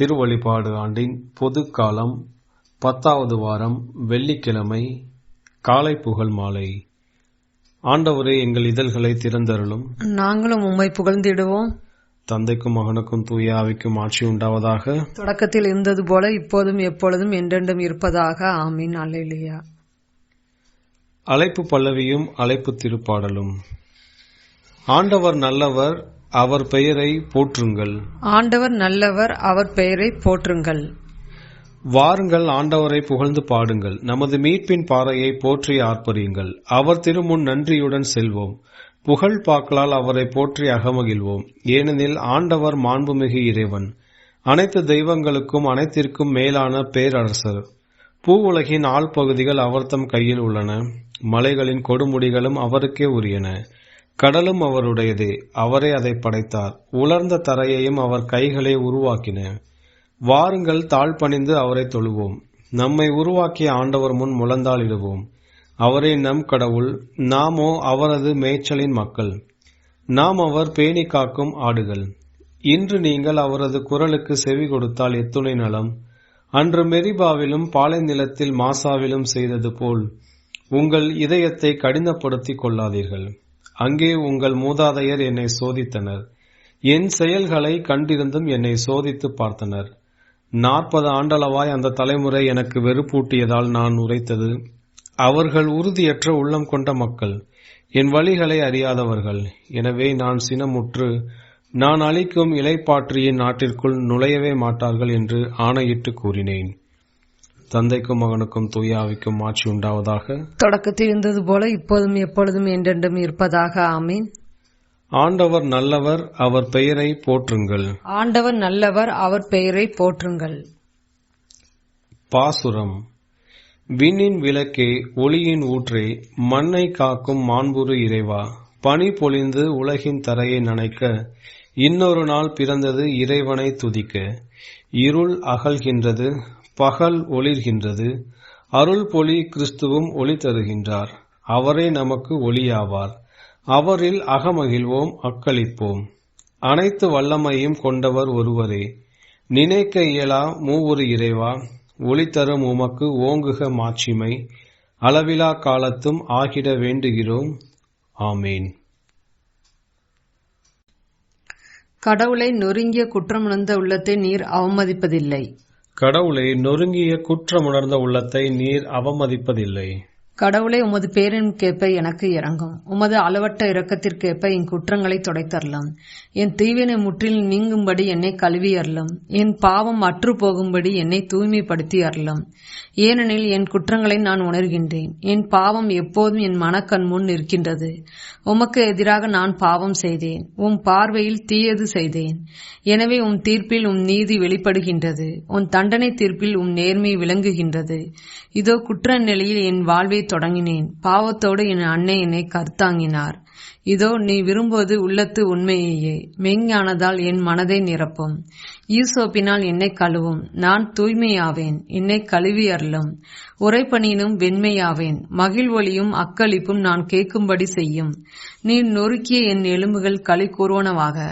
திருவழிபாடு ஆண்டின் பொது காலம் 10வது வாரம் வெள்ளிக்கிழமை காலை புகழ் மாலை. ஆண்டவரே, எங்கள் இதழ்களை திறந்தருளும், நாங்களும் உம்மை புகழ்ந்திடுவோம். தந்தைக்கும் மகனுக்கும் தூய ஆவிக்கும் ஆட்சி உண்டாவதாக. தொடக்கத்தில் இருந்தது போல இப்போதும் எப்பொழுதும் என்றென்றும் இருப்பதாக. ஆமீன். அல்லேலூயா. அழைப்பு பல்லவியும் அழைப்பு திருப்பாடலும். ஆண்டவர் நல்லவர், அவர் பெயரை போற்றுங்கள். ஆண்டவர் நல்லவர், அவர் பெயரை போற்றுங்கள். வாருங்கள், ஆண்டவரை புகழ்ந்து பாடுங்கள். நமது மீட்பின் பாறையை போற்றி ஆர்ப்பரியுங்கள். அவர் திருமுன் நன்றியுடன் செல்வோம். புகழ் பாக்களால் அவரை போற்றி அகமகிழ்வோம். ஏனெனில் ஆண்டவர் மாண்புமிகு இறைவன், அனைத்து தெய்வங்களுக்கும் அனைத்திற்கும் மேலான பேரரசர். பூவுலகின் ஆழ்பகுதிகள் அவர்தம் கையில் உள்ளன. மலைகளின் கொடுமுடிகளும் அவருக்கே உரியன. கடலும் அவருடையதே, அவரே அதை படைத்தார். உலர்ந்த தரையையும் அவர் கைகளே உருவாக்கின. வாருங்கள், தாழ்பணிந்து அவரை தொழுவோம். நம்மை உருவாக்கிய ஆண்டவர் முன் முழந்தாளிடுவோம். அவரே நம் கடவுள், நாமோ அவரது மேய்ச்சலின் மக்கள். நாம் அவர் பேணி காக்கும் ஆடுகள். இன்று நீங்கள் அவரது குரலுக்கு செவி கொடுத்தால் எத்துணை நலம். அன்று மெரிபாவிலும் பாலை நிலத்தில் மாசாவிலும் செய்தது போல் உங்கள் இதயத்தை கடினப்படுத்திக் கொள்ளாதீர்கள். அங்கே உங்கள் மூதாதையர் என்னை சோதித்தனர். என் செயல்களை கண்டிருந்தும் என்னை சோதித்து பார்த்தனர். 40 ஆண்டளவாய் அந்த தலைமுறை எனக்கு வெறுப்பூட்டியதால் நான் உரைத்தது, அவர்கள் உறுதியற்ற உள்ளம் கொண்ட மக்கள், என் வழிகளை அறியாதவர்கள். எனவே நான் சினமுற்று, நான் அளிக்கும் இளைப்பாற்றியின் நாட்டிற்குள் நுழையவே மாட்டார்கள் என்று ஆணையிட்டு கூறினேன். தந்தைக்கும் மகனுக்கும் தூய ஆவிக்கும் ஆட்சி உண்டாவதாக. தொடக்கத்தில் இருந்தது போல இப்போதும் எப்பொழுதும் என்றென்றும் இருப்பதாக. ஆமீன். ஆண்டவர் நல்லவர், அவர் பெயரை போற்றுங்கள். ஆண்டவர் நல்லவர், அவர் பெயரை போற்றுங்கள். பாசுரம். விண்ணின் விளக்கே, ஒளியின் ஊற்றே, மண்ணை காக்கும் மாண்புறு இறைவா, பனி பொழிந்து உலகின் தரையை நனைக்க இன்னொரு நாள் பிறந்தது இறைவனை துதிக்க. இருள் அகல்கின்றது, பகல் ஒளிர்கின்றது. அருள் பொழி கிறிஸ்துவும் ஒளி தருகின்றார். அவரே நமக்கு ஒளியாவார். அவரில் அகமகிழ்வோம், அக்களிப்போம். அனைத்து வல்லமையும் கொண்டவர் ஒருவரே. நினைக்க இயலா மூவொரு இறைவா, ஒளி தரும் உமக்கு ஓங்குக மாட்சிமை. அளவிலா காலத்தும் ஆகிட வேண்டுகிறோம். ஆமேன். கடவுளை நொறுங்கிய குற்றமுணர்ந்த உள்ளத்தை நீர் அவமதிப்பதில்லை. கடவுளை நொறுங்கிய குற்றமுணர்ந்த உள்ளத்தை நீர் அவமதிப்பதில்லை. கடவுளை உமது பேரன்புக்கேற்ப எனக்கு இரங்கும். உமது அளவற்ற இரக்கத்திற்கேற்ப என் குற்றங்களை துடைத்தரலாம். என் தீவினை முற்றிலும் நீங்கும்படி என்னை கழுவி அருளும். என் பாவம் அற்று போகும்படி என்னை தூய்மைப்படுத்தி அருளும். ஏனெனில் என் குற்றங்களை நான் உணர்கின்றேன். என் பாவம் எப்போதும் என் மனக்கண் முன் இருக்கின்றது. உமக்கு எதிராக நான் பாவம் செய்தேன், உம் பார்வையில் தீயது செய்தேன். எனவே உம் தீர்ப்பில் உம் நீதி வெளிப்படுகின்றது, உன் தண்டனை தீர்ப்பில் உம் நேர்மை விளங்குகின்றது. இதோ குற்ற நிலையில் என் வாழ்வை தொடங்கினேன். பாவத்தோடு என் அன்னை என்னை கருத்தாங்கினார். இதோ நீ விரும்புவது உள்ளத்து உண்மையே. மெய்ஞானதால் என் மனதை நிரப்பும். ஈசோப்பினால் என்னை கழுவும், நான் தூய்மையாவேன். என்னை கழுவி அருளும். உறைபனியினும் வெண்மையாவேன். மகிழ்வொலியும் அக்களிப்பும் நான் கேட்கும்படி செய்யும். நீ நொறுக்கிய என் எலும்புகள் களி கூறுவனவாக.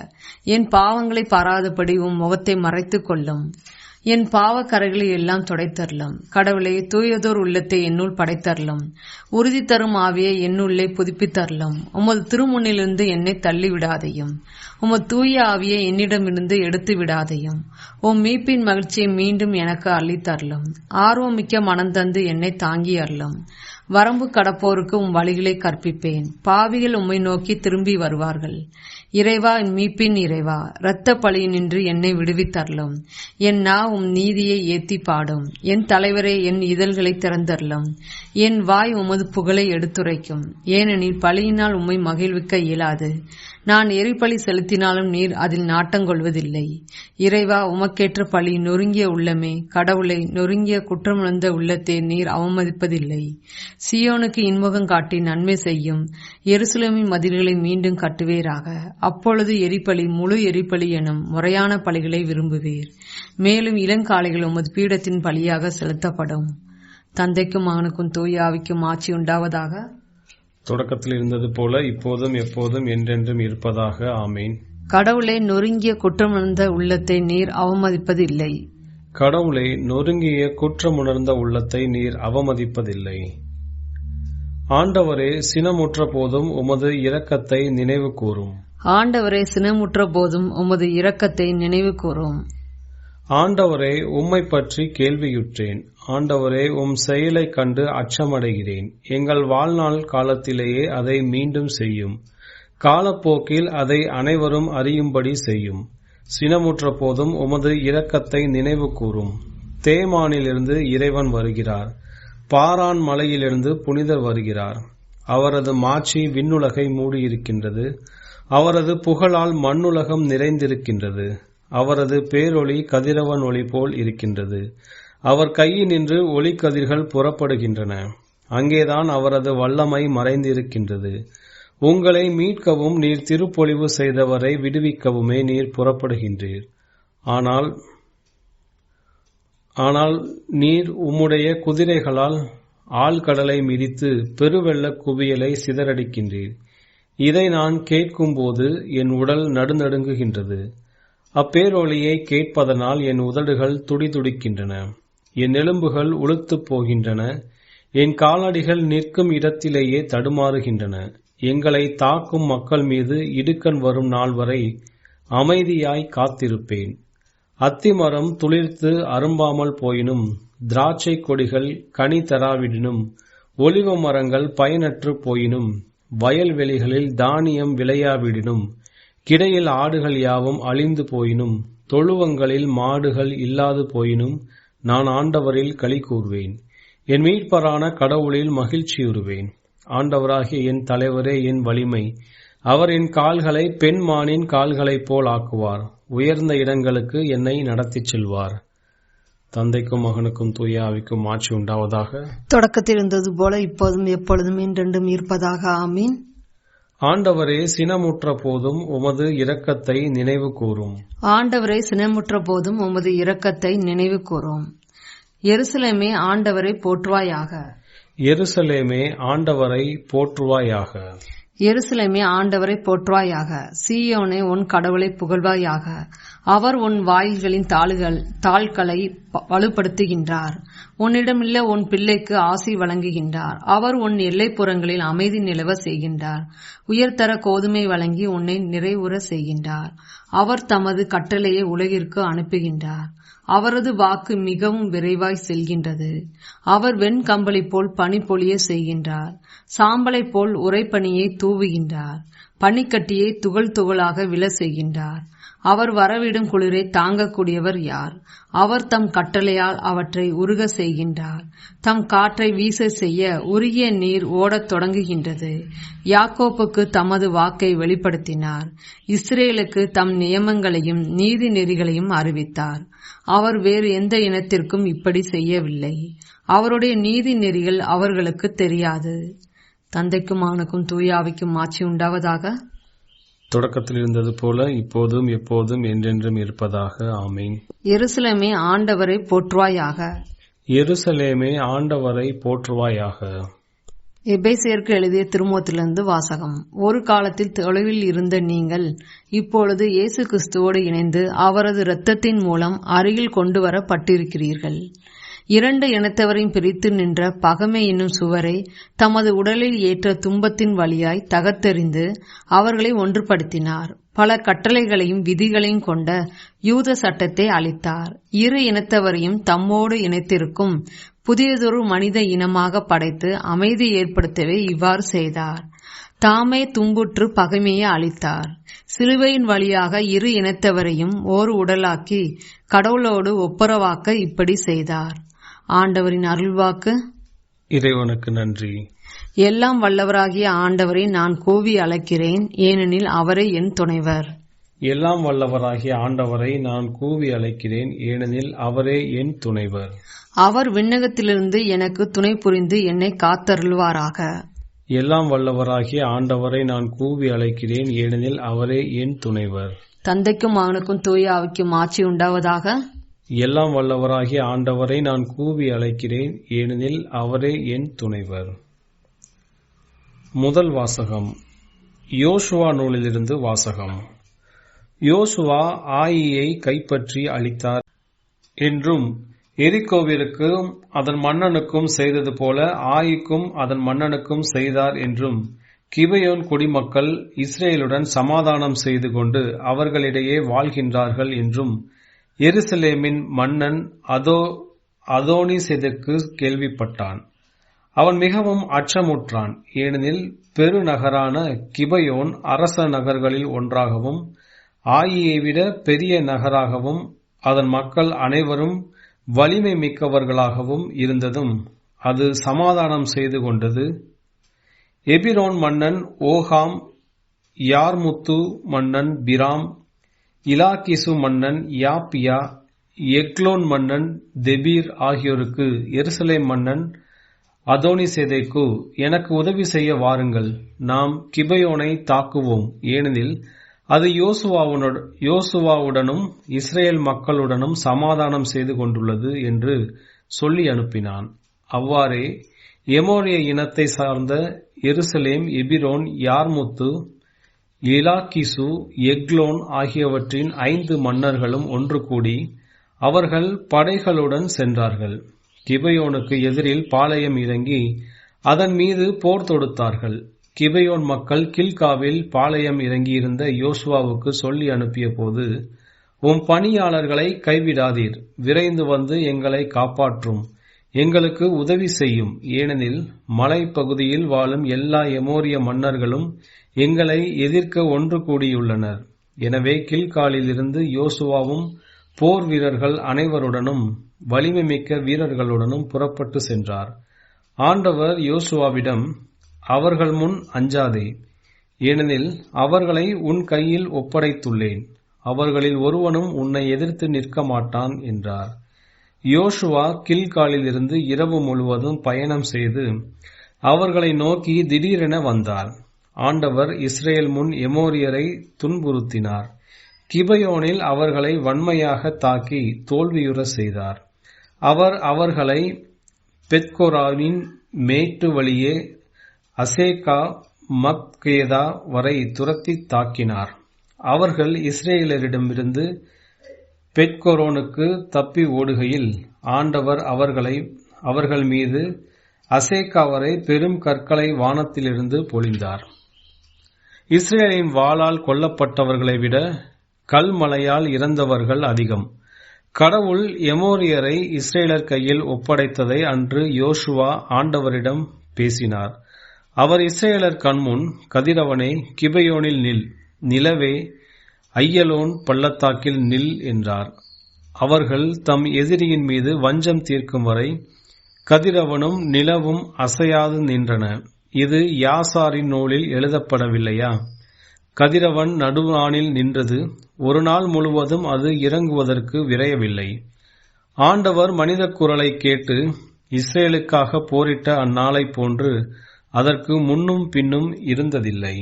என் பாவங்களை பாராதபடி உம் முகத்தை மறைத்துக் கொள்ளும். என் பாவக்கரைகளை எல்லாம் துடைத்தரலும். கடவுளே, தூயதோர் உள்ளத்தை என்னுள் படைத்தரலும். உறுதி தரும் ஆவியை என்னுள்ளே புதுப்பித்தரலும். உமது திருமுன்னிலிருந்து என்னை தள்ளிவிடாதையும். உமது தூய ஆவியை என்னிடமிருந்து எடுத்து விடாதையும். உம் மீட்பின் மகிழ்ச்சியை மீண்டும் எனக்கு அள்ளித்தரலும். ஆர்வமிக்க மனம் தந்து என்னை தாங்கி அருளும். வரம்பு கடப்போருக்கு உம் வழிகளை கற்பிப்பேன். பாவிகள் உம்மை நோக்கி திரும்பி வருவார்கள். இறைவா, என் மீட்பின் இறைவா, இரத்த பழியினின்று என்னை விடுவித்தரலும். என் நா உம் நீதியை ஏத்தி பாடும். என் தலைவரே, என் இதழ்களை திறந்தரலும். என் வாய் உமது புகழை எடுத்துரைக்கும். ஏனெனில் பழியினால் உம்மை மகிழ்விக்க இயலாது. நான் எரிபலி செலுத்தினாலும் நீர் அதில் நாட்டங்கொள்வதில்லை. இறைவா, உமக்கேற்ற பழி நொறுங்கிய உள்ளமே. கடவுளை நொறுங்கிய குற்றமுணர்ந்த உள்ளத்தை நீர் அவமதிப்பதில்லை. சியோனுக்கு இன்முகம் காட்டி நன்மை செய்யும். எருசலேமின் மதில்களை மீண்டும் கட்டுவீராக. அப்பொழுது எரிபலி முழு எரிபலி எனும் முறையான பலிகளை விரும்புவீர். மேலும் இளங்காளைகள் உமது பீடத்தின் பலியாக செலுத்தப்படும். தந்தைக்கும் மகனுக்கும் தூய ஆவிக்கும் ஆட்சி உண்டாவதாக. தொடக்கத்தில் இருந்தது போல இப்போதும் எப்போதும் என்றென்றும் இருப்பதாக. ஆமேன். கடவுளை நொறுங்கிய குற்றமுணர்ந்த உள்ளத்தை நீர் அவமதிப்பதில்லை. கடவுளை நொறுங்கிய குற்றமுணர்ந்த உள்ளத்தை நீர் அவமதிப்பதில்லை. ஆண்டவரே, சினமுற்ற போதும் உமது இரக்கத்தை நினைவு கூரும். ஆண்டவரே, சினமுற்ற போதும் உமது இரக்கத்தை நினைவு கூரும். ஆண்டவரே, உம்மை பற்றி கேள்வியுற்றேன். ஆண்டவரே, உம் செயலை கண்டு அச்சமடைகிறேன். எங்கள் வாழ்நாள் காலத்திலேயே அதை மீண்டும் செய்யும். காலப்போக்கில் அதை அனைவரும் அறியும்படி செய்யும். சினமுற்ற போதும் உமது இரக்கத்தை நினைவு கூரும். தேமானிலிருந்து இறைவன் வருகிறார். பாரான் மலையிலிருந்து புனிதர் வருகிறார். அவரது மாட்சி விண்ணுலகை மூடியிருக்கின்றது. அவரது புகழால் மண்ணுலகம் நிறைந்திருக்கின்றது. அவரது பேரொளி கதிரவன் ஒளி போல் இருக்கின்றது. அவர் கையினின்று ஒளிக்கதிர்கள் புறப்படுகின்றன. அங்கேதான் அவரது வல்லமை மறைந்திருக்கின்றது. உங்களை மீட்கவும் நீர் திருப்பொழிவு செய்தவரை விடுவிக்கவுமே நீர் புறப்படுகின்றீர். ஆனால் நீர் உம்முடைய குதிரைகளால் ஆழ்கடலை மிதித்து பெருவெள்ள குவியலை சிதறடிக்கின்றீர். இதை நான் கேட்கும்போது என் உடல் நடுநடுங்குகின்றது. அப்பேரொளியை கேட்பதனால் என் உதடுகள் துடிதுடிக்கின்றன. என் எலும்புகள் உளுத்துப் போகின்றன. என் காலடிகள் நிற்கும் இடத்திலேயே தடுமாறுகின்றன. எங்களை தாக்கும் மக்கள் மீது இடுக்கண் வரும் நாள் வரை அமைதியாய் காத்திருப்பேன். அத்திமரம் துளிர்த்து அரும்பாமல் போயினும், திராட்சை கொடிகள் கனி தராவிடினும், ஒலிவ மரங்கள் பயனற்று போயினும், வயல்வெளிகளில் தானியம் விளையாவிடினும், கிடையில் ஆடுகள் யாவும் அழிந்து போயினும், தொழுவங்களில் மாடுகள் இல்லாது போயினும், நான் ஆண்டவரில் களி கூர்வேன். என் மீட்பரான கடவுளில் மகிழ்ச்சியுறுவேன். ஆண்டவராகிய என் தலைவரே என் வலிமை. அவர் என் கால்களை பெண் மானின் கால்களைப் போல் ஆக்குவார். உயர்ந்த இடங்களுக்கு என்னை நடத்திச் செல்வார். தந்தைக்கும் மகனுக்கும் தூய ஆவிக்கும் ஆட்சி உண்டாவதாக. தொடக்கத்தில் இருந்தது போல இப்போதும் எப்பொழுதும் என்றென்றும் இருப்பதாக. ஆமீன். ஆண்டவரே, சினமுற்ற போதும் உமது இரக்கத்தை நினைவு கூரும். ஆண்டவரே, சினமுற்ற போதும் உமது இரக்கத்தை நினைவு கூரும். எருசலேமே, ஆண்டவரை போற்றுவாயாக. எருசலேமே, ஆண்டவரை போற்றுவாயாக. எருசலேமே, ஆண்டவரை போற்றுவாயாக. சீயோனே, உன் கடவுளை புகழ்வாயாக. அவர் உன் வாயில்களின் தாள்களை வலுப்படுத்துகின்றார். உன்னிடமில்ல உன் பிள்ளைக்கு ஆசி வழங்குகின்றார். அவர் உன் எல்லைப்புறங்களில் அமைதி நிலவ செய்கின்றார். உயர்தர கோதுமை வழங்கி உன்னை நிறைவுற செய்கின்றார். அவர் தமது கட்டளையை உலகிற்கு அனுப்புகின்றார். அவரது வாக்கு மிகவும் விரைவாய் செல்கின்றது. அவர் வெண்கம்பளி போல் பனி பொழிய செய்கின்றார். சாம்பலை போல் உறைபனியை தூவுகின்றார். பனிக்கட்டியை துகள் துகளாக விழ செய்கின்றார். அவர் வரவிடும் குளிரை தாங்கக்கூடியவர் யார்? அவர் தம் கட்டளையால் அவற்றை உருக செய்கின்றார். தம் காற்றை வீச செய்ய உருகிய நீர் ஓடத் தொடங்குகின்றது. யாக்கோப்புக்கு தமது வாக்கை வெளிப்படுத்தினார். இஸ்ரேலுக்கு தம் நியமங்களையும் நீதி நெறிகளையும் அறிவித்தார். அவர் வேறு எந்த இனத்திற்கும் இப்படி செய்யவில்லை. அவருடைய நீதி நெறிகள் அவர்களுக்கு தெரியாது. தந்தைக்கும் மகனுக்கும் தூய ஆவிக்கும் ஆட்சி உண்டாவதாக. தொடக்கத்தில் இருந்தது போல இப்போதும் எப்போதும் என்றென்றும் இருப்பதாக. ஆமீன். எருசலேமே, ஆண்டவரை போற்றுவாயாக. எருசலேமே, ஆண்டவரை போற்றுவாயாக. எபேசியருக்கு எழுதிய திருமுகத்திலிருந்து வாசகம். ஒரு காலத்தில் தொலைவில் இருந்த நீங்கள் இப்பொழுது இயேசு கிறிஸ்துவோடு இணைந்து அவரது இரத்தத்தின் மூலம் அருகில் கொண்டு வரப்பட்டிருக்கிறீர்கள். இரண்டு இனத்தவரையும் பிரித்து நின்ற பகைமை என்னும் சுவரை தமது உடலில் ஏற்ற துன்பத்தின் வழியாய் தகர்த்தெறிந்து அவர்களை ஒன்றுபடுத்தினார். பல கட்டளைகளையும் விதிகளையும் கொண்ட யூத சட்டத்தை அளித்தார். இரு இனத்தவரையும் தம்மோடு இணைத்திருக்கும் புதியதொரு மனித இனமாக படைத்து அமைதி ஏற்படுத்தவே இவ்வாறு செய்தார். தாமே துன்புற்று பகைமையை அளித்தார். சிலுவையின் வழியாக இரு இனத்தவரையும் ஓர் உடலாக்கி கடவுளோடு ஒப்புரவாக்க இப்படி செய்தார். ஆண்டவரின் அருள்வாக்கு. இறைவனுக்கு நன்றி. எல்லாம் வல்லவராகிய ஆண்டவரை நான் கூவி அழைக்கிறேன், ஏனெனில் அவரே என் துணைவர். எல்லாம் வல்லவராகிய ஆண்டவரை நான் கூவி அழைக்கிறேன், ஏனெனில் அவரே என் துணைவர். அவர் விண்ணகத்திலிருந்து எனக்கு துணை புரிந்து என்னை காத்தருள்வாராக. எல்லாம் வல்லவராகிய ஆண்டவரை நான் கூவி அழைக்கிறேன், ஏனெனில் அவரே என் துணைவர். தந்தைக்கும் மகனுக்கும் தூய ஆவிக்கும் ஆட்சி உண்டாவதாக. எல்லாம் வல்லவராகிய ஆண்டவரை நான் கூவி அழைக்கிறேன், ஏனெனில் அவரே என் துணைவர். முதல் வாசகம். யோசுவா நூலிலிருந்து வாசகம். யோசுவா ஆயியை கைப்பற்றி அழித்தார் என்றும், எரிகோவிற்கும் அதன் மன்னனுக்கும் செய்தது போல ஆயிக்கும் அதன் மன்னனுக்கும் செய்தார் என்றும், கிபெயோன் குடிமக்கள் இஸ்ரேலுடன் சமாதானம் செய்து கொண்டு அவர்களிடையே வாழ்கின்றார்கள் என்றும் எருசலேமின் மன்னன் அதோனிசேதேக்கு கேள்விப்பட்டான். அவன் மிகவும் அச்சமுற்றான். ஏனெனில் பெருநகரான கிபெயோன் அரச நகர்களில் ஒன்றாகவும் ஆயியை விட பெரிய நகராகவும் அதன் மக்கள் அனைவரும் வலிமை மிக்கவர்களாகவும் இருந்ததும் அது சமாதானம் செய்து கொண்டது. எபிரோன் மன்னன் ஓகாம், யார்முத்து மன்னன் பிராம், இலாகிசு மன்னன் யாப்பியா, எக்லோன் மன்னன் தெபீர் ஆகியோருக்கு எருசலேம் மன்னன் அதோனிசேதேக்கு, எனக்கு உதவி செய்ய வாருங்கள், நாம் கிபெயோனை தாக்குவோம், ஏனெனில் அது யோசுவாவுடனும் இஸ்ரேல் மக்களுடனும் சமாதானம் செய்து கொண்டுள்ளது என்று சொல்லி அனுப்பினான். அவ்வாறே எமோரிய இனத்தை சார்ந்த எருசலேம், எபிரோன், யார்முத்து, இலாகிசு, எக்லோன் ஆகியவற்றின் 5 மன்னர்களும் ஒன்று கூடி அவர்கள் படைகளுடன் சென்றார்கள். கிபெயோனுக்கு எதிரில் பாளையம் இறங்கி அதன் மீது போர் தொடுத்தார்கள். கிபெயோன் மக்கள் கில்காவில் பாளையம் இறங்கியிருந்த யோசுவாவுக்கு சொல்லி அனுப்பிய போது, உம் பணியாளர்களை கைவிடாதீர், விரைந்து வந்து எங்களை காப்பாற்றும், எங்களுக்கு உதவி செய்யும், ஏனெனில் மலைப்பகுதியில் வாழும் எல்லா எமோரிய மன்னர்களும் எங்களை எதிர்க்க ஒன்று கூடியுள்ளனர். எனவே கில்காலிலிருந்து யோசுவாவும் போர் வீரர்கள் அனைவருடனும் வலிமை மிக்க வீரர்களுடனும் புறப்பட்டு சென்றார். ஆண்டவர் யோசுவாவிடம், அவர்கள் முன் அஞ்சாதே, ஏனெனில் அவர்களை உன் கையில் ஒப்படைத்துள்ளேன், அவர்களில் ஒருவனும் உன்னை எதிர்த்து நிற்க மாட்டான் என்றார். யோசுவா கில்காலிலிருந்து இரவு முழுவதும் பயணம் செய்து அவர்களை நோக்கி திடீரென வந்தார். ஆண்டவர் இஸ்ரேல் முன் எமோரியரை துன்புறுத்தினார். கிபெயோனில் அவர்களை வன்மையாக தாக்கி தோல்வியுற செய்தார். அவர் அவர்களை பெத்கோராவின் மேட்டு வழியே அசேக்கா மக்கேதா வரை துரத்தி தாக்கினார். அவர்கள் இஸ்ரேலரிடமிருந்து பெத்கோரோனுக்கு தப்பி ஓடுகையில் ஆண்டவர் அவர்கள் மீது அசேக்கா வரை பெரும் கற்களை வானத்திலிருந்து பொழிந்தார். இஸ்ரேலின் வாளால் கொல்லப்பட்டவர்களை விட கல்மழையால் இறந்தவர்கள் அதிகம். கடவுள் எமோரியரை இஸ்ரேலர் கையில் ஒப்படைத்ததை அன்று யோசுவா ஆண்டவரிடம் பேசினார். அவர் இஸ்ரேலர் கண்முன், கதிரவனே கிபெயோனில் நில், நிலவே ஐயலோன் பள்ளத்தாக்கில் நில் என்றார். அவர்கள் தம் எதிரியின் மீது வஞ்சம் தீர்க்கும் வரை கதிரவனும் நிலவும் அசையாது நின்றன. இது யாசாரின் நூலில் எழுதப்படவில்லையா? கதிரவன் நடுவானில் நின்றது, ஒரு நாள் முழுவதும் அது இறங்குவதற்கு விரையவில்லை. ஆண்டவர் மனித குரலை கேட்டு இஸ்ரேலுக்காக போரிட்ட அந்நாளை போன்று அதற்கு முன்னும் பின்னும் இருந்ததில்லை.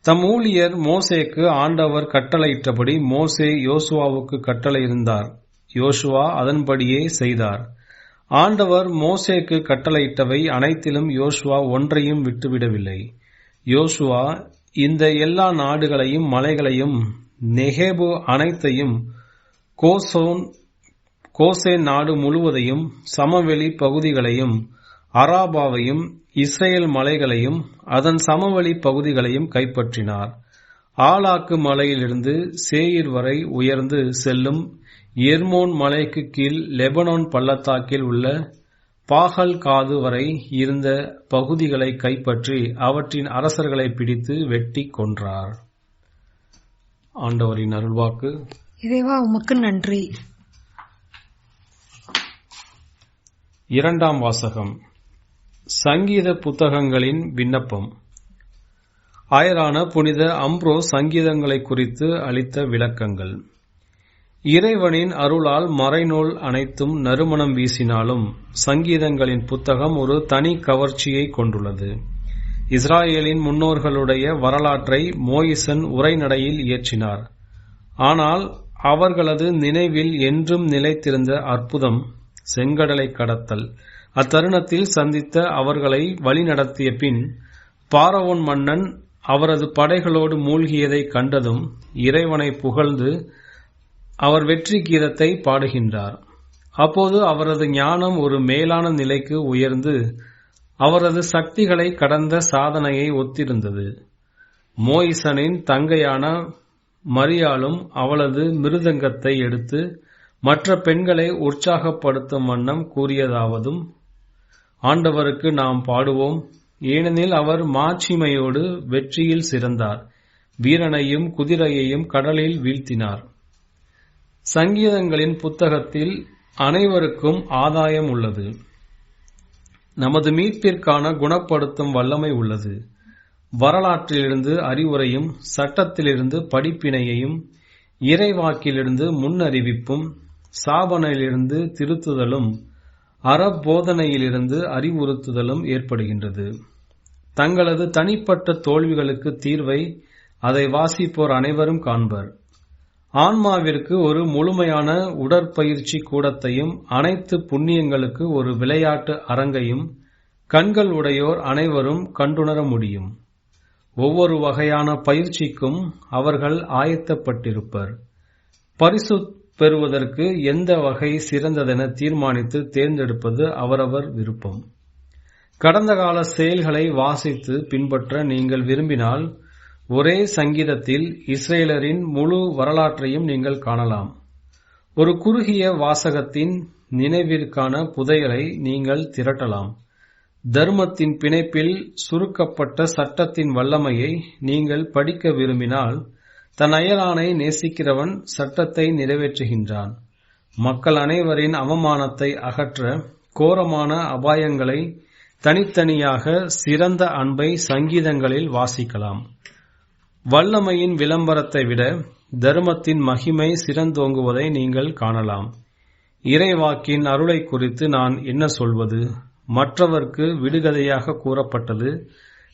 தம் ஊழியர் மோசேக்கு ஆண்டவர் கட்டளையிட்டபடி மோசே யோசுவாவுக்கு கட்டளையிருந்தார். யோசுவா அதன்படியே செய்தார். ஆண்டவர் மோசேக்கு கட்டளையிட்டவை அனைத்திலும் யோசுவா ஒன்றையும் விட்டுவிடவில்லை. யோசுவா இந்த எல்லா நாடுகளையும், மலைகளையும், நெகேபு அனைத்தையும், கோசேன் நாடு முழுவதையும், சமவெளி பகுதிகளையும், அராபாவையும், இஸ்ரேல் மலைகளையும், அதன் சமவெளி பகுதிகளையும் கைப்பற்றினார். ஆலாக்கு மலையிலிருந்து சேயீர் வரை உயர்ந்து செல்லும் எர்மோன் மலைக்கு கீழ் லெபனோன் பள்ளத்தாக்கில் உள்ள பாகல் காது வரை இருந்த பகுதிகளை கைப்பற்றி அவற்றின் அரசர்களை பிடித்து வெட்டி கொன்றார். ஆண்டவரின் அருள்வாக்கு. இறைவா, உமக்கு நன்றி. இரண்டாம் வாசகம். சங்கீத புத்தகங்களின் விண்ணப்பம். ஆயரான புனித அம்ப்ரோ சங்கீதங்களை குறித்து அளித்த விளக்கங்கள். இறைவனின் அருளால் மறைநூல் அனைத்தும் நறுமணம் வீசினாலும் சங்கீதங்களின் புத்தகம் ஒரு தனி கவர்ச்சியை கொண்டுள்ளது. இஸ்ராயேலின் முன்னோர்களுடைய வரலாற்றை மோயிசன் உரைநடையில் இயற்றினார். ஆனால் அவர்களது நினைவில் என்றும் நிலைத்திருந்த அற்புதம் செங்கடலை கடத்தல். அத்தருணத்தில் சந்தித்த அவர்களை வழிநடத்திய பின் பார்வோன் மன்னன் அவரது படைகளோடு மூழ்கியதை கண்டதும் இறைவனை புகழ்ந்து அவர் வெற்றி கீதத்தை பாடுகின்றார். அப்போது அவரது ஞானம் ஒரு மேலான நிலைக்கு உயர்ந்து அவரது சக்திகளை கடந்த சாதனையை ஒத்திருந்தது. மோயிசனின் தங்கையான மரியாளும் அவளது மிருதங்கத்தை எடுத்து மற்ற பெண்களை உற்சாகப்படுத்தும் வண்ணம் கூறியதாவதும், ஆண்டவருக்கு நாம் பாடுவோம், ஏனெனில் அவர் மாட்சிமையோடு வெற்றியில் சிறந்தார், வீரனையும் குதிரையையும் கடலில் வீழ்த்தினார். சங்கீதங்களின் புத்தகத்தில் அனைவருக்கும் ஆதாயம் உள்ளது. நமது மீட்பிற்கான குணப்படுத்தும் வல்லமை உள்ளது. வரலாற்றிலிருந்து அறிவுரையும், சட்டத்திலிருந்து படிப்பினையையும், இறைவாக்கிலிருந்து முன்னறிவிப்பும், சாபனையிலிருந்து திருத்துதலும், அறப்போதனையிலிருந்து அறிவுறுத்துதலும் ஏற்படுகின்றது. தங்களது தனிப்பட்ட தோல்விகளுக்கு தீர்வை அதை வாசிப்போர் அனைவரும் காண்பர். ஆன்மாவிற்கு ஒரு முழுமையான உடற்பயிற்சி கூடத்தையும், அனைத்து புண்ணியங்களுக்கு ஒரு விளையாட்டு அரங்கையும் கண்கள் உடையோர் அனைவரும் கண்டுணர முடியும். ஒவ்வொரு வகையான பயிற்சிக்கும் அவர்கள் ஆயத்தப்பட்டிருப்பர். பரிசு பெறுவதற்கு எந்த வகை சிறந்ததென தீர்மானித்து தேர்ந்தெடுப்பது அவரவர் விருப்பம். கடந்த கால செயல்களை வாசித்து பின்பற்ற நீங்கள் விரும்பினால் ஒரே சங்கீதத்தில் இஸ்ரேலரின் முழு வரலாற்றையும் நீங்கள் காணலாம். ஒரு குறுகிய வாசகத்தின் நினைவிற்கான புதையலை நீங்கள் திரட்டலாம். தர்மத்தின் பிணைப்பில் சுருக்கப்பட்ட சட்டத்தின் வல்லமையை நீங்கள் படிக்க விரும்பினால், தன் அயலானை நேசிக்கிறவன் சட்டத்தை நிறைவேற்றுகின்றான். மக்கள் அனைவரின் அவமானத்தை அகற்ற கோரமான அபாயங்களை தனித்தனியாக சிறந்த அன்பை சங்கீதங்களில் வாசிக்கலாம். வல்லமையின் விளம்பரத்தை விட தர்மத்தின் மகிமை சிறந்தோங்குவதை நீங்கள் காணலாம். இறைவாக்கின் அருளை குறித்து நான் என்ன சொல்வது? மற்றவர்க்கு விடுகதையாக கூறப்பட்டது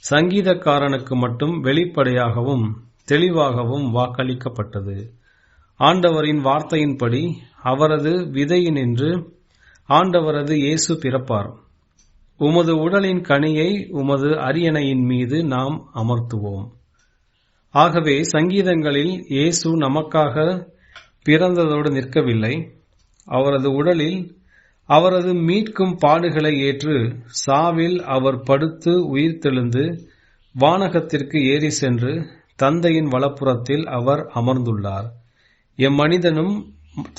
சங்கீதக்காரனுக்கு மட்டும் வெளிப்படையாகவும் தெளிவாகவும் வாக்களிக்கப்பட்டது. ஆண்டவரின் வார்த்தையின்படி அவரது விதையினின்று ஆண்டவரது இயேசு பிறப்பார். உமது உடலின் கனியை உமது அரியணையின் மீது நாம் அமர்த்துவோம். ஆகவே சங்கீதங்களில் இயேசு நமக்காக பிறந்ததோடு நிற்கவில்லை. அவரது உடலில் அவரது மீட்கும் பாடுகளை ஏற்று சாவில் அவர் படுத்து உயிர்த்தெழுந்து வானகத்திற்கு ஏறி சென்று தந்தையின் வலப்புறத்தில் அவர் அமர்ந்துள்ளார். எம்மனிதனும்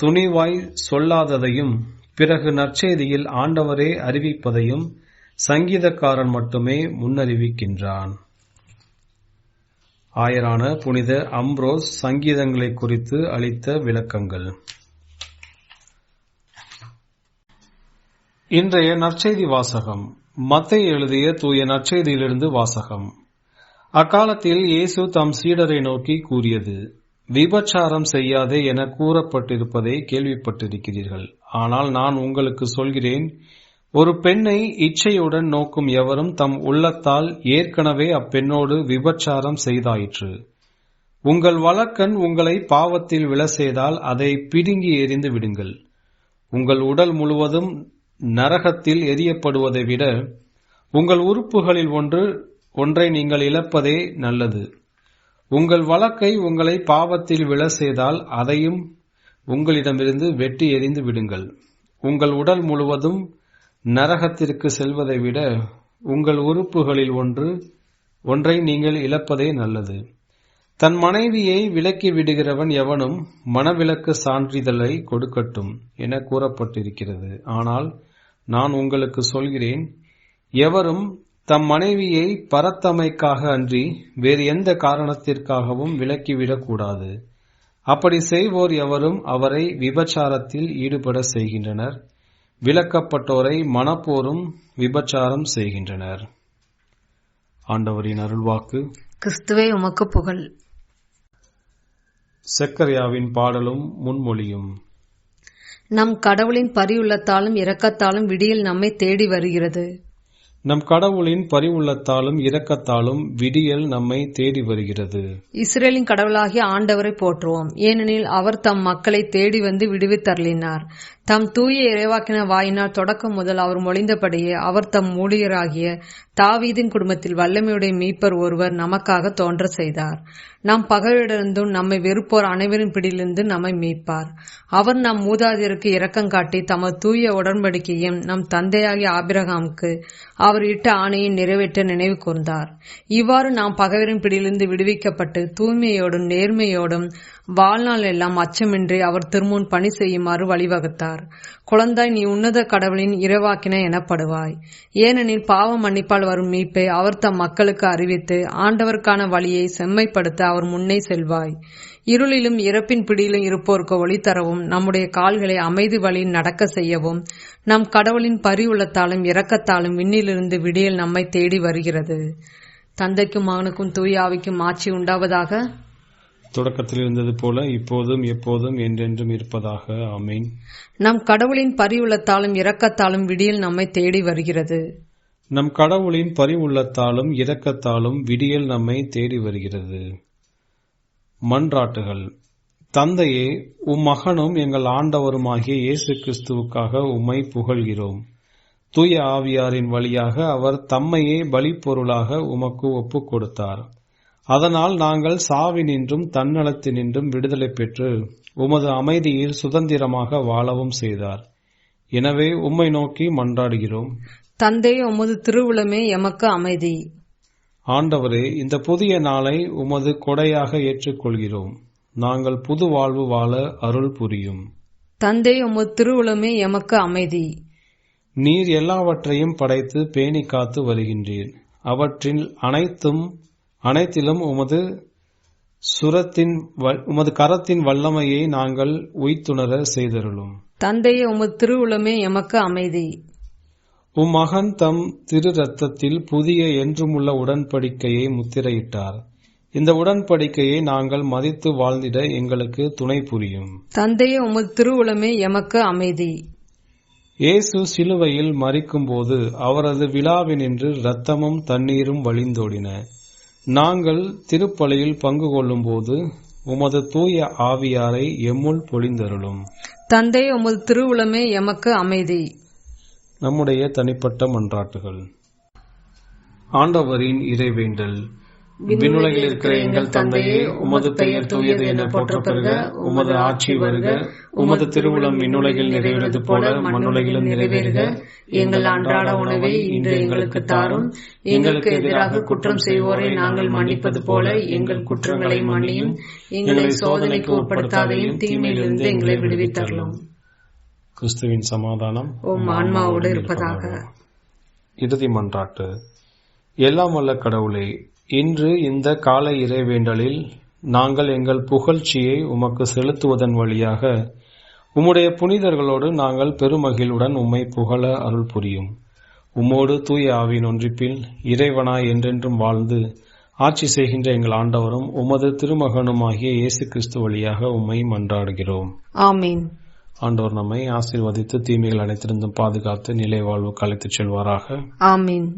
துணிவாய் சொல்லாததையும் பிறகு நற்செய்தியில் ஆண்டவரே அறிவிப்பதையும் சங்கீதக்காரன் மட்டுமே முன்னறிவிக்கின்றான். ஆயரான புனித அம்ப்ரோஸ் சங்கீதங்களை குறித்து அளித்த விளக்கங்கள். இன்றைய நற்செய்தி வாசகம். மத்தேயு எழுதிய தூய நற்செய்தியிலிருந்து வாசகம். அக்காலத்தில் இயேசு தம் சீடரை நோக்கி கூறியது, விபச்சாரம் செய்யாதே என கூறப்பட்டிருப்பதை கேள்விப்பட்டிருக்கிறீர்கள். ஆனால் நான் உங்களுக்கு சொல்கிறேன், ஒரு பெண்ணை இச்சையுடன் நோக்கும் எவரும் தம் உள்ளத்தால் ஏற்கனவே அப்பெண்ணோடு விபச்சாரம் செய்தாயிற்று. உங்கள் வலக்கண் உங்களை பாவத்தில் விழ செய்தால் அதை பிடுங்கி எறிந்து விடுங்கள். உங்கள் உடல் முழுவதும் நரகத்தில் எரியப்படுவதை விட உங்கள் உறுப்புகளில் ஒன்றை நீங்கள் இழப்பதே நல்லது. உங்கள் வலக்கை உங்களை பாவத்தில் விழ செய்தால் அதையும் உங்களிடமிருந்து வெட்டி எறிந்து விடுங்கள். உங்கள் உடல் முழுவதும் நரகத்திற்கு செல்வதை விட உங்கள் உறுப்புகளில் ஒன்றை நீங்கள் இழப்பதே நல்லது. தன் மனைவியை விலக்கி விடுகிறவன் எவனும் மணவிலக்கு சான்றிதழை கொடுக்கட்டும் என கூறப்பட்டிருக்கிறது. ஆனால் நான் உங்களுக்கு சொல்கிறேன், எவரும் தம் மனைவியை பரத்தமைக்காக அன்றி வேறு எந்த காரணத்திற்காகவும் விலக்கிவிடக்கூடாது. அப்படி செய்வோர் எவரும் அவரை விபச்சாரத்தில் ஈடுபட செய்கின்றனர். விலக்கப்பட்டோரை மனப்போரும் விபச்சாரம் செய்கின்றனர். ஆண்டவரின் அருள்வாக்கு. கிறிஸ்துவே உமக்கு புகழ். செக்கரியாவின் பாடலும் முன்மொழியும். நம் கடவுளின் பரிவுள்ளத்தாலும் இரக்கத்தாலும் விடியல் நம்மை தேடி வருகிறது. நம் கடவுளின் பரிவுள்ளத்தாலும் இரக்கத்தாலும் விடியல் நம்மை தேடி வருகிறது. இஸ்ரேலின் கடவுளாகிய ஆண்டவரை போற்றுவோம். ஏனெனில் அவர் தம் மக்களை தேடி வந்து விடுவித்தருளினார். தம் தூய இறைவாக்கின வாயினால் தொடக்கம் முதல் அவர் மொழிந்தபடியே அவர் தம் ஊழியராகிய தாவீதின் குடும்பத்தில் வல்லமையுடைய மீட்பர் ஒருவர் நமக்காக தோன்ற செய்தார். நம் பகைவரிடமிருந்தும் நம்மை வெறுப்போர் அனைவரின் பிடியிலிருந்து நம்மை மீட்பார். அவர் நம் மூதாதையருக்கு இரக்கம் காட்டி தமது தூய உடன்படிக்கையும் நம் தந்தையாகிய ஆபிரகாமுக்கு அவர் இட்ட ஆணையை நிறைவேற்ற நினைவு கூர்ந்தார். இவ்வாறு நாம் பகைவரின் பிடியிலிருந்து விடுவிக்கப்பட்டு தூய்மையோடும் நேர்மையோடும் வாழ்நாள் எல்லாம் அச்சமின்றி அவர் திருமுன் பணி செய்யுமாறு வழிவகுத்தார். குழந்தாய், நீ உன்னத கடவுளின் இறைவாக்கின எனப்படுவாய். ஏனெனில் பாவ மன்னிப்பால் வரும் மீட்பை அவர் தம் மக்களுக்கு அறிவித்து ஆண்டவருக்கான வழியை செம்மைப்படுத்த அவர் முன்னே செல்வாய். இருளிலும் இறப்பின் பிடியிலும் இருப்போருக்கு ஒளி தரவும் நம்முடைய கால்களை அமைதி வழியில் நடக்க செய்யவும் நம் கடவுளின் பரிவுள்ளத்தாலும் இரக்கத்தாலும் விண்ணிலிருந்து விடியல் நம்மை தேடி வருகிறது. தந்தைக்கும் மகனுக்கும் தூய ஆவிக்கும் ஆட்சி உண்டாவதாக. தொடக்கத்தில் இருந்தது போல இப்போதும் எப்போதும் என்றென்றும் இருப்பதாக. ஆமீன். நம் கடவுளின் பரிவுள்ளத்தாலும் இரக்கத்தாலும் விடியல் நம்மை தேடி வருகிறது. நம் கடவுளின் பரிவுள்ளத்தாலும் இரக்கத்தாலும் விடியல் நம்மை தேடி வருகிறது. மன்றாட்டுகள். தந்தையே, மகனும் எங்கள் ஆண்டவருமாகிய இயேசு கிறிஸ்துவுக்காக உம்மை புகழ்கிறோம். தூய ஆவியாரின் வழியாக அவர் தம்மையே பலிப்பொருளாக உமக்கு ஒப்புக் கொடுத்தார். அதனால் நாங்கள் சாவினின்றும் தன்னலத்தினின்றும் விடுதலை பெற்று உமது அமைதியில் சுதந்திரமாக வாழவும் செய்தார். எனவே உம்மை நோக்கி மன்றாடுகிறோம். தந்தை, உமது திருவுளமே எமக்கு அமைதி. ஆண்டவரே, இந்த புதிய நாளை உமது கொடையாக ஏற்றுக்கொள்கிறோம். நாங்கள் புது வாழ்வு வாழ அருள் புரியும். தந்தை, உமது திருவுளமே எமக்கு அமைதி. நீர் எல்லாவற்றையும் படைத்து பேணி காத்து வருகின்றீர். அவற்றில் அனைத்திலும் உமது கரத்தின் வல்லமையை நாங்கள் உய்த்துணர செய்தருளும். தந்தையே, உமது திருவுளமே எமக்கு அமைதி. மகன் தம் திரு ரத்தத்தில் புதிய என்றுமுள்ள உடன்படிக்கையை முத்திரையிட்டார். இந்த உடன்படிக்கையை நாங்கள் மதித்து வாழ்ந்திட எங்களுக்கு துணை புரியும். தந்தையே, உமது திருவுளமே எமக்கு அமைதி. இயேசு சிலுவையில் மரிக்கும் போது அவரது விழாவினின்று இரத்தமும் தண்ணீரும் வழிந்தோடின. நாங்கள் திருப்பலியில் பங்கு கொள்ளும் போது உமது தூய ஆவியாரை எம்முள் பொழிந்தருளும். தந்தையே, உமது திருவுளமே எமக்கு அமைதி. நம்முடைய தனிப்பட்ட மன்றாட்டுகள். ஆண்டவரின் இறைவேண்டல். விண்ணுலகில் இருக்கிற எங்கள் தந்தையே, உமது பெயர் தூயது என போற்றப்பெறுக. உமது ஆட்சி வருக. உமது திருவுளம் விண்ணுலகில் நிறைவேறுவது போல மண்ணுலகிலும் நிறைவேறுக. எங்கள் அன்றாட உணவை இன்று எங்களுக்கு தாரும். எங்களுக்கு எதிராக குற்றம் செய்வோரை நாங்கள் மன்னிப்பது போல எங்கள் குற்றங்களை மன்னியும். எங்களை சோதனைக்கு உட்படுத்தாதையும் தீமையிலிருந்து எங்களை விடுவித்தருளும். கிறிஸ்துவின் சமாதானம் உம் ஆன்மாவோடு இருப்பதாக. இறுதி மன்றாட்டு. எல்லாம் வல்ல கடவுளே, இன்று இந்த காலை இறைவேண்டலில் நாங்கள் எங்கள் புகழ்ச்சியை உமக்கு செலுத்துவதன் வழியாக உம்முடைய புனிதர்களோடு நாங்கள் பெருமகிழ்வுடன் உம்மை புகழ அருள் புரியும். உம்மோடு தூய ஆவியின் ஒன்றிப்பில் இறைவனாய் என்றென்றும் வாழ்ந்து ஆட்சி செய்கின்ற எங்கள் ஆண்டவரும் உமது திருமகனுமாகிய இயேசு கிறிஸ்து வழியாக உம்மை மன்றாடுகிறோம். ஆமீன். ஆண்டவர் நம்மை ஆசீர்வதித்து தீமைகள் அனைத்திருந்தும் பாதுகாத்து நிலை வாழ்வுக்கு அழைத்துச் செல்வாராக. ஆமீன்.